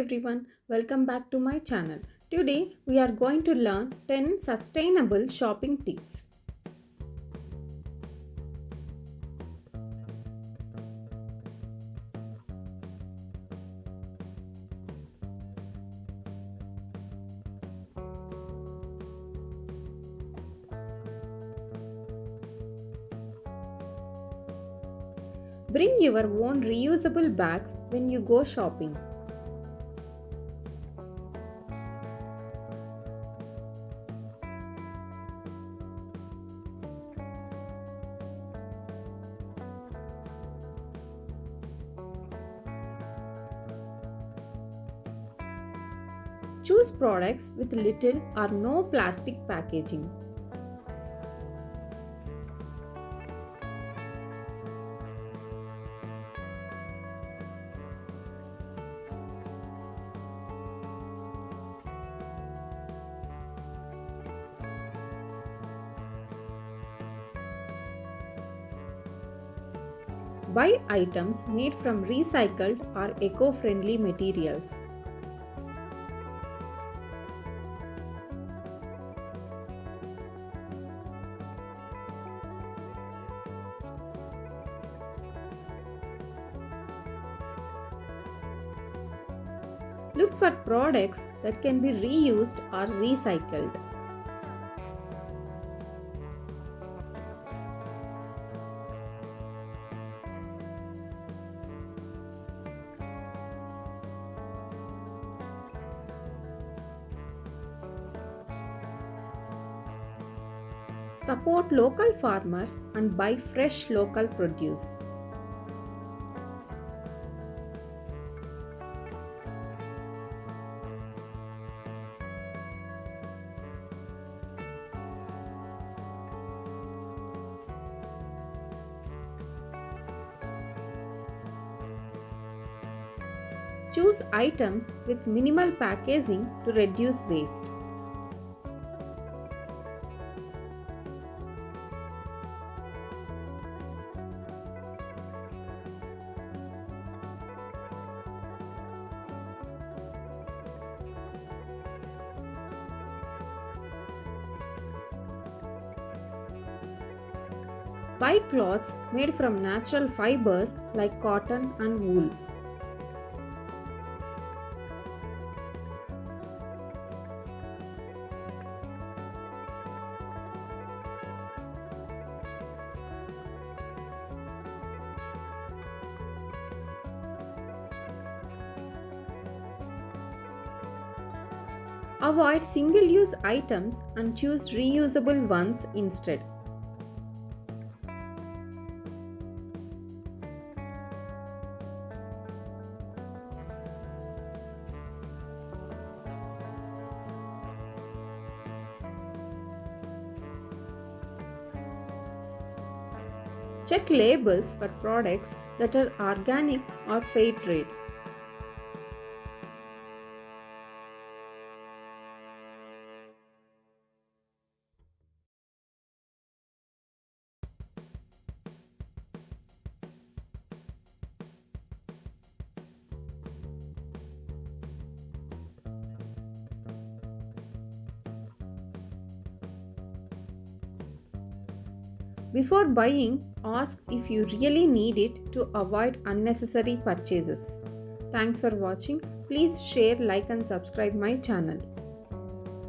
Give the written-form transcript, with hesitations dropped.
everyone, welcome back to my channel. Today we are going to learn 10 sustainable shopping tips. Bring your own reusable bags when you go shopping. Choose products with little or no plastic packaging. Buy items made from recycled or eco-friendly materials. Look for products that can be reused or recycled. Support local farmers and buy fresh local produce. Choose items with minimal packaging to reduce waste. Buy clothes made from natural fibers like cotton and wool. Avoid single-use items and choose reusable ones instead. Check labels for products that are organic or fair trade. Before buying, ask if you really need it to avoid unnecessary purchases. Thanks for watching. Please share, like and subscribe my channel.